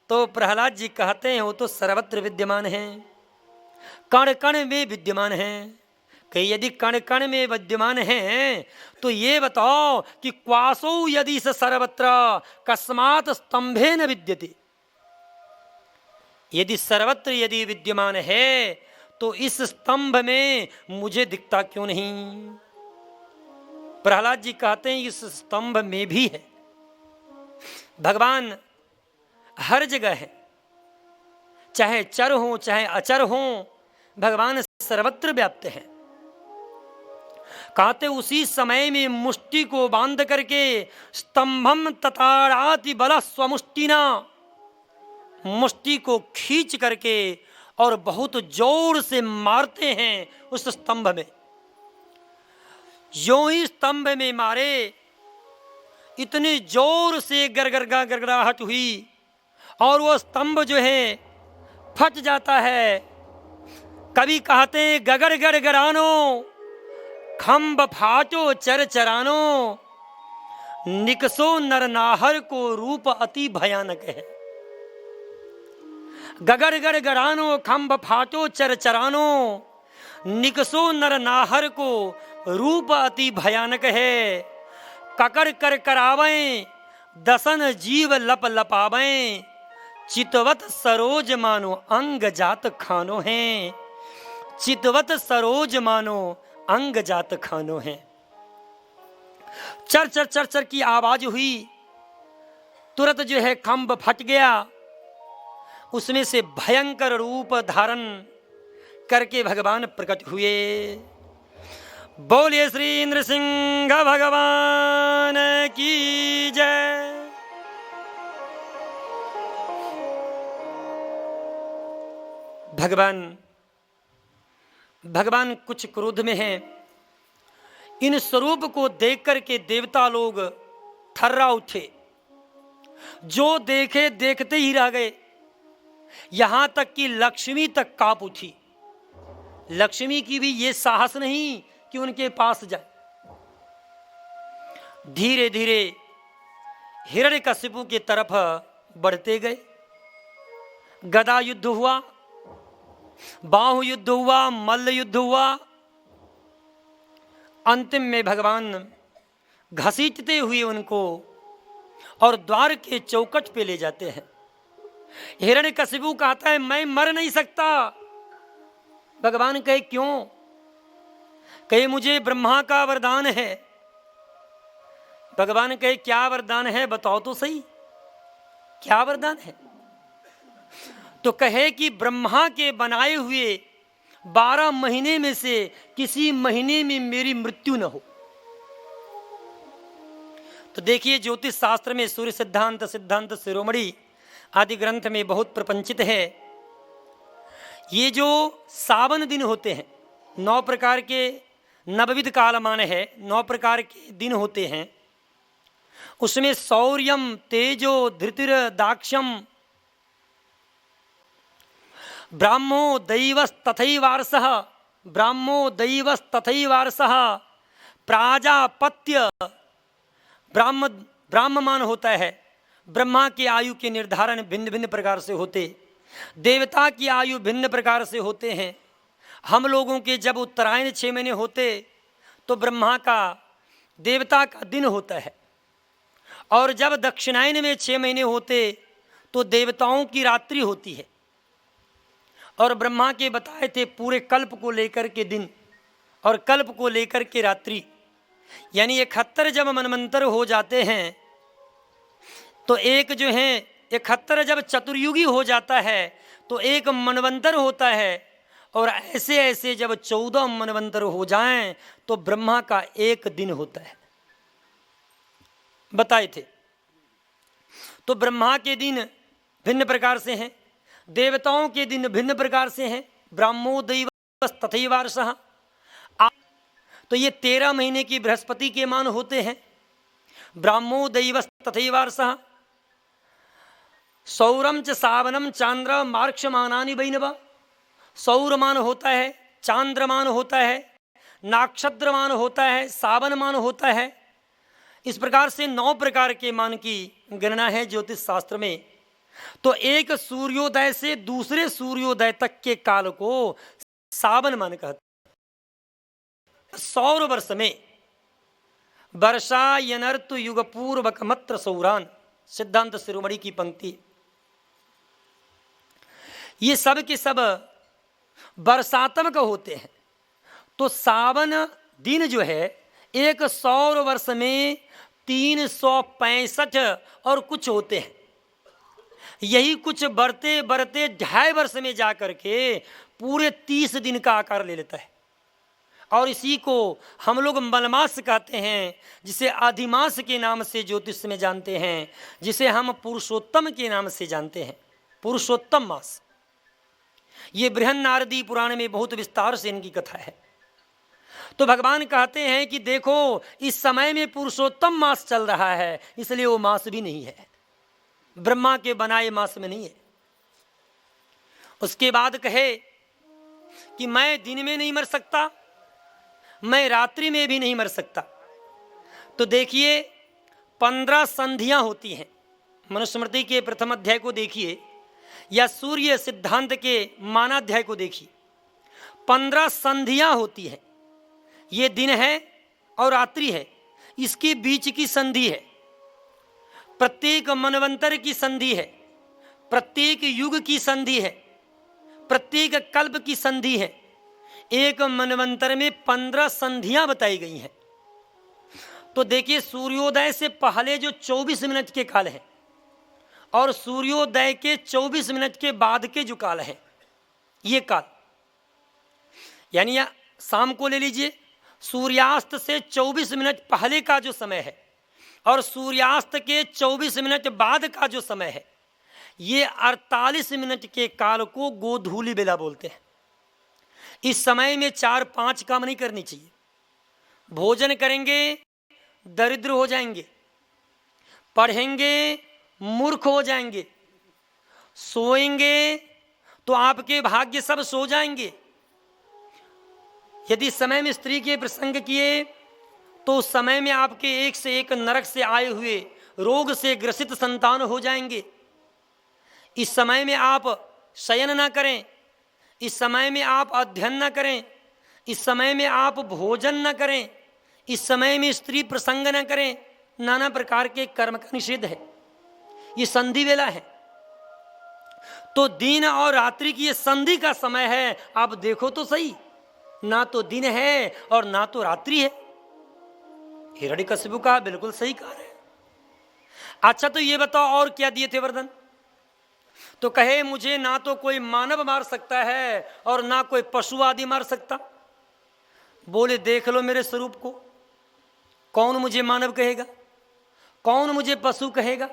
तो प्रहलाद जी कहते हैं वो तो सर्वत्र विद्यमान है, कण कण में विद्यमान है। कि यदि कण कण में विद्यमान है तो ये बताओ कि क्वासो यदि स सर्वत्र कस्मात् स्तंभे न विद्यते। यदि सर्वत्र यदि विद्यमान है तो इस स्तंभ में मुझे दिखता क्यों नहीं? प्रहलाद जी कहते हैं इस स्तंभ में भी है। भगवान हर जगह है, चाहे चर हो चाहे अचर हो, भगवान सर्वत्र व्याप्त है। कहते उसी समय में मुष्टि को बांध करके स्तंभम तताड़ाति बल स्वमुष्टिना, मुष्टि को खींच करके और बहुत जोर से मारते हैं उस स्तंभ में। यों ही स्तंभ में मारे, इतनी जोर से गड़गड़ाहट हुई और वो स्तंभ जो है फट जाता है। कभी कहते हैं गगड़ गड़गड़ानो खम्ब फाटो चर चरानो, निकसो नरनाहर को रूप अति भयानक है। गगड़ गड़गड़ानो खम्ब फाटो चर चरानो, निकसो नरनाहर को रूप अति भयानक है। ककर कर करावें दसन जीव लप लपावें, चितवत सरोज मानो अंग जात खानो हैं। चितवत सरोज मानो अंग जात खानो हैं। चर चर चर चर की आवाज हुई, तुरंत जो है खंभ फट गया, उसमें से भयंकर रूप धारण करके भगवान प्रकट हुए। बोलिए श्री इंद्र सिंह भगवान की जय। भगवान कुछ क्रोध में हैं। इन स्वरूप को देख करके देवता लोग थर्रा उठे, जो देखे देखते ही रह गए। यहां तक कि लक्ष्मी तक कांप उठी। लक्ष्मी की भी ये साहस नहीं कि उनके पास जाए। धीरे धीरे हिरण्यकशिपु की तरफ बढ़ते गए। गदा युद्ध हुआ, बाहु युद्ध हुआ, मल्ल युद्ध हुआ। अंतिम में भगवान घसीटते हुए उनको और द्वार के चौकट पे ले जाते हैं। हिरण्यकशिपु कहता है मैं मर नहीं सकता। भगवान कहे क्यों? कहे मुझे ब्रह्मा का वरदान है। भगवान कहे क्या वरदान है बताओ तो सही, क्या वरदान है? तो कहे कि ब्रह्मा के बनाए हुए 12 महीने में से किसी महीने में मेरी मृत्यु न हो। तो देखिए ज्योतिष शास्त्र में सूर्य सिद्धांत, सिद्धांत शिरोमणि आदि ग्रंथ में बहुत प्रपंचित है। ये जो सावन दिन होते हैं, 9 प्रकार के नवविध कालमान है, 9 प्रकार के दिन होते हैं। उसमें शौर्यम, तेजो, धृतिर, दाक्षम, ब्राह्मो दैवस तथैवार्षः, ब्राह्मो दैवस तथैवार्षः, प्राजापत्य ब्राह्ममान होता है। ब्रह्मा की आयु के निर्धारण भिन्न भिन्न प्रकार से होते, देवता की आयु भिन्न प्रकार से होते हैं। हम लोगों के जब उत्तरायण 6 महीने होते तो ब्रह्मा का, देवता का दिन होता है, और जब दक्षिणायन में 6 महीने होते तो देवताओं की रात्रि होती है। और ब्रह्मा के बताए थे पूरे कल्प को लेकर के दिन और कल्प को लेकर के रात्रि, यानी 71 जब मनवंतर हो जाते हैं तो एक जो है 71 जब चतुर्युगी हो जाता है तो एक मनवंतर होता है, और ऐसे ऐसे जब 14 मनवंतर हो जाएं तो ब्रह्मा का एक दिन होता है, बताए थे। तो ब्रह्मा के दिन भिन्न प्रकार से हैं, देवताओं के दिन भिन्न प्रकार से हैं। ब्राह्मो दैवस तथैवार्षः, तो ये 13 महीने की बृहस्पति के मान होते हैं। ब्राह्मो दैवस तथैवार्षः, सौरम च सावनम चांद्र मार्क्षमानानि वैनव। सौरमान होता है, चांद्रमान होता है, नाक्षत्रमान होता है, सावनमान होता है। इस प्रकार से 9 प्रकार के मान की गणना है ज्योतिष शास्त्र में। तो एक सूर्योदय से दूसरे सूर्योदय तक के काल को सावन मान कहते। सौर वर्ष में वर्षा यनर्तु युग पूर्वक मत्र सौरान, सिद्धांत शिरोमणि की पंक्ति। ये सब के सब वर्षात्मक होते हैं। तो सावन दिन जो है एक सौर वर्ष में 365 और कुछ होते हैं। यही कुछ बढ़ते बढ़ते 2.5 वर्ष में जाकर के पूरे 30 दिन का आकार ले लेता है। और इसी को हम लोग मलमास कहते हैं, जिसे अधिमास के नाम से ज्योतिष में जानते हैं, जिसे हम पुरुषोत्तम के नाम से जानते हैं, पुरुषोत्तम मास। ये बृहन्नारदी पुराण में बहुत विस्तार से इनकी कथा है। तो भगवान कहते हैं कि देखो इस समय में पुरुषोत्तम मास चल रहा है, इसलिए वो मास भी नहीं है, ब्रह्मा के बनाए मास में नहीं है। उसके बाद कहे कि मैं दिन में नहीं मर सकता, मैं रात्रि में भी नहीं मर सकता। तो देखिए 15 संधियां होती हैं। मनुस्मृति के प्रथम अध्याय को देखिए या सूर्य सिद्धांत के मानाध्याय को देखिए, 15 संधियां होती हैं। ये दिन है और रात्रि है, इसके बीच की संधि है। प्रत्येक मनवंतर की संधि है, प्रत्येक युग की संधि है, प्रत्येक कल्प की संधि है। एक मनवंतर में 15 संधियां बताई गई हैं। तो देखिए सूर्योदय से पहले जो 24 मिनट के काल है और सूर्योदय के 24 मिनट के बाद के जो काल है, ये काल यानी शाम को ले लीजिए, सूर्यास्त से 24 मिनट पहले का जो समय है और सूर्यास्त के 24 मिनट बाद का जो समय है, ये 48 मिनट के काल को गोधूली बेला बोलते हैं। इस समय में 4-5 काम नहीं करनी चाहिए। भोजन करेंगे दरिद्र हो जाएंगे, पढ़ेंगे मूर्ख हो जाएंगे, सोएंगे तो आपके भाग्य सब सो जाएंगे। यदि समय में स्त्री के प्रसंग किए तो उस समय में आपके एक से एक नरक से आए हुए रोग से ग्रसित संतान हो जाएंगे। इस समय में आप शयन ना करें, इस समय में आप अध्ययन ना करें, इस समय में आप भोजन ना करें, इस समय में स्त्री प्रसंग ना करें। नाना प्रकार के कर्म का निषेध है। ये संधि वेला है। तो दिन और रात्रि की ये संधि का समय है। आप देखो तो सही, ना तो दिन है और ना तो रात्रि है। हिरण्यकशिपु का बिल्कुल सही कार्य है। अच्छा तो ये बताओ और क्या दिए थे वरदान? तो कहे मुझे ना तो कोई मानव मार सकता है और ना कोई पशु आदि मार सकता। बोले देख लो मेरे स्वरूप को, कौन मुझे मानव कहेगा, कौन मुझे पशु कहेगा?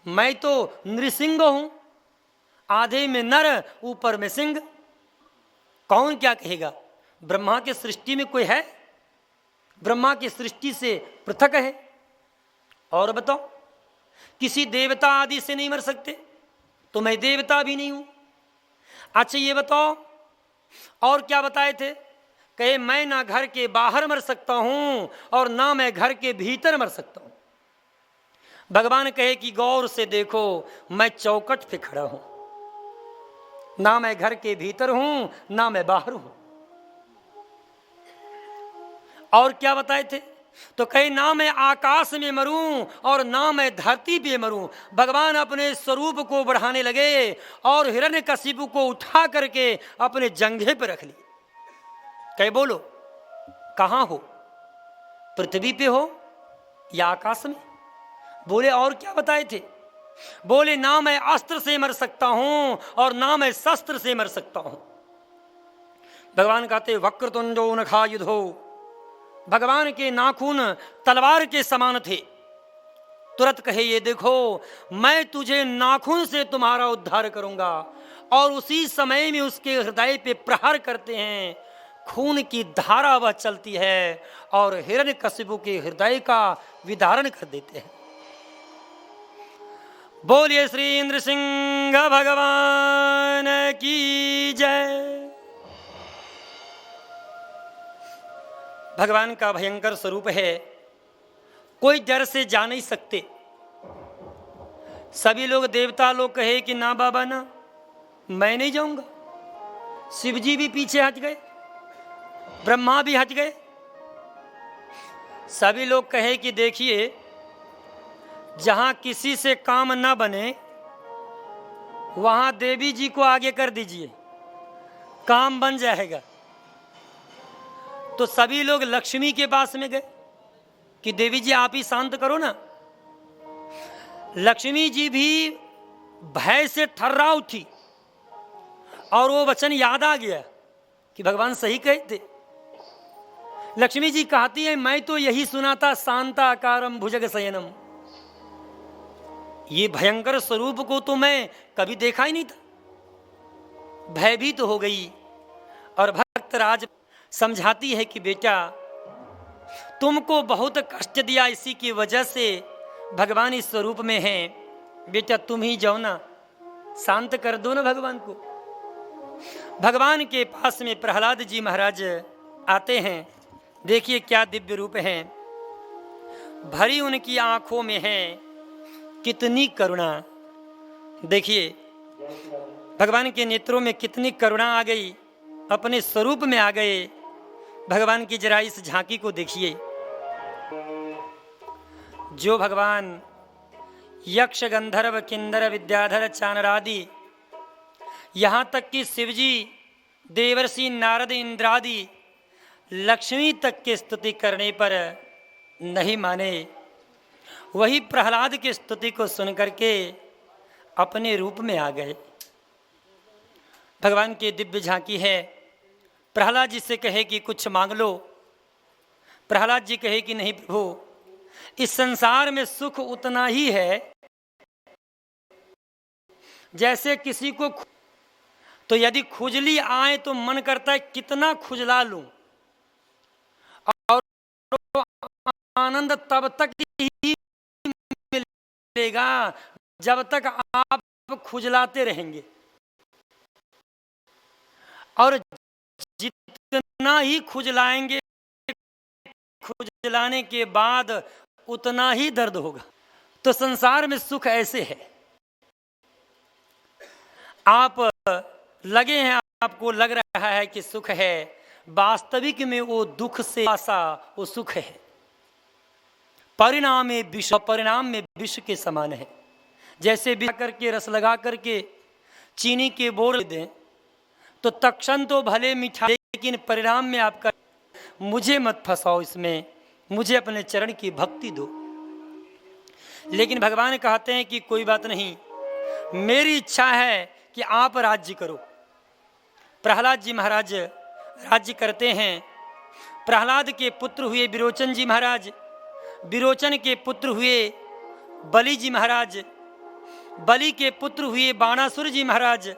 मैं तो नृसिंह हूं, आधे में नर ऊपर में सिंह। कौन क्या कहेगा? ब्रह्मा की सृष्टि में कोई है? ब्रह्मा की सृष्टि से पृथक है। और बताओ, किसी देवता आदि से नहीं मर सकते, तो मैं देवता भी नहीं हूं। अच्छा ये बताओ और क्या बताए थे? कहे मैं ना घर के बाहर मर सकता हूं और ना मैं घर के भीतर मर सकता हूं। भगवान कहे कि गौर से देखो, मैं चौखट पे खड़ा हूं, ना मैं घर के भीतर हूं ना मैं बाहर हूं। और क्या बताए थे? तो कहे ना मैं आकाश में मरूं और ना मैं धरती पे मरूं। भगवान अपने स्वरूप को बढ़ाने लगे और हिरण्यकशिपु को उठा करके अपने जंघे पर रख लिए। कहे बोलो कहां हो, पृथ्वी पे हो या आकाश में? बोले और क्या बताए थे? बोले ना मैं अस्त्र से मर सकता हूं और ना मैं शस्त्र से मर सकता हूं। भगवान कहते वक्रतुंडो नखायुधो, भगवान के नाखून तलवार के समान थे। तुरंत कहे ये देखो मैं तुझे नाखून से तुम्हारा उद्धार करूंगा। और उसी समय में उसके हृदय पे प्रहार करते हैं, खून की धारा वह चलती है और हिरण्यकशिपु के हृदय का विदारण कर देते हैं। बोलिए श्री इंद्र सिंह भगवान की जय। भगवान का भयंकर स्वरूप है, कोई डर से जा नहीं सकते। सभी लोग देवता लोग कहे कि ना बाबा ना, मैं नहीं जाऊंगा। शिव जी भी पीछे हट गए, ब्रह्मा भी हट गए। सभी लोग कहे कि देखिए, जहां किसी से काम न बने वहां देवी जी को आगे कर दीजिए, काम बन जाएगा। तो सभी लोग लक्ष्मी के पास में गए कि देवी जी आप ही शांत करो ना। लक्ष्मी जी भी भय से थर्रा उठी और वो वचन याद आ गया कि भगवान सही कहते। लक्ष्मी जी कहती है, मैं तो यही सुना था, शांताकारम भुजग शयनम। ये भयंकर स्वरूप को तो मैं कभी देखा ही नहीं था। भयभीत तो हो गई और भक्तराज समझाती है कि बेटा, तुमको बहुत कष्ट दिया, इसी की वजह से भगवान इस स्वरूप में हैं। बेटा तुम ही जाओ ना, शांत कर दो ना भगवान को। भगवान के पास में प्रहलाद जी महाराज आते हैं। देखिए क्या दिव्य रूप हैं, भरी उनकी आंखों में है कितनी करुणा। देखिए भगवान के नेत्रों में कितनी करुणा आ गई, अपने स्वरूप में आ गए भगवान की। जरा इस झांकी को देखिए, जो भगवान यक्ष गंधर्व किन्नर विद्याधर चानरादि, यहाँ तक कि शिवजी देवर्षि नारद इंद्रादि लक्ष्मी तक की स्तुति करने पर नहीं माने, वही प्रहलाद की स्तुति को सुनकर के अपने रूप में आ गए। भगवान की दिव्य झांकी है। प्रहलाद जी से कहे कि कुछ मांग लो, प्रहलाद जी कहे कि नहीं प्रभु, इस संसार में सुख उतना ही है जैसे किसी को, तो यदि खुजली आए तो मन करता है कितना खुजला लूं, और आनंद तब तक ही मिलेगा जब तक आप खुजलाते रहेंगे, और जितना ही खुजलाएंगे, खुजलाने के बाद उतना ही दर्द होगा। तो संसार में सुख ऐसे है, आप लगे हैं, आपको लग रहा है कि सुख है, वास्तविक में वो दुख से आसा वो सुख है। परिणाम में विष, परिणाम में विष के समान है। जैसे विष करके रस लगा करके चीनी के बोर दें तो तक्षण तो भले मीठा, लेकिन परिणाम में आपका, मुझे मत फंसाओ इसमें, मुझे अपने चरण की भक्ति दो। लेकिन भगवान कहते हैं कि कोई बात नहीं, मेरी इच्छा है कि आप राज्य करो। प्रहलाद जी महाराज राज्य करते हैं। प्रहलाद के पुत्र हुए विरोचन जी महाराज, विरोचन के पुत्र हुए बलि जी महाराज, बलि के पुत्र हुए बाणासुर जी महाराज,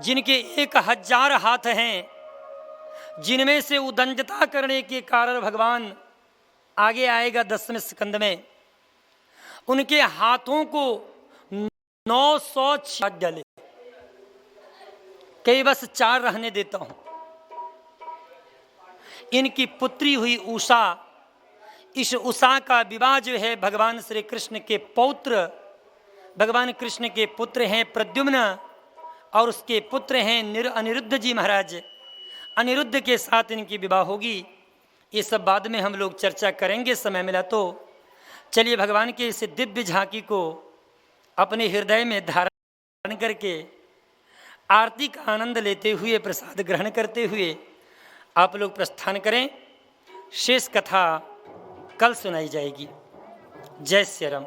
जिनके 1000 हाथ हैं, जिनमें से उदंडता करने के कारण भगवान, आगे आएगा 10वें स्कंद में, उनके हाथों को 906 डाले, कई बस 4 रहने देता हूं। इनकी पुत्री हुई उषा, इस उषा का विवाह जो है भगवान श्री कृष्ण के पौत्र, भगवान कृष्ण के पुत्र हैं प्रद्युम्न, और उसके पुत्र हैं अनिरुद्ध जी महाराज। अनिरुद्ध के साथ इनकी विवाह होगी। ये सब बाद में हम लोग चर्चा करेंगे, समय मिला तो। चलिए भगवान के इस दिव्य झांकी को अपने हृदय में धारण करके आरती का आनंद लेते हुए, प्रसाद ग्रहण करते हुए आप लोग प्रस्थान करें। शेष कथा कल सुनाई जाएगी। जय श्री राम।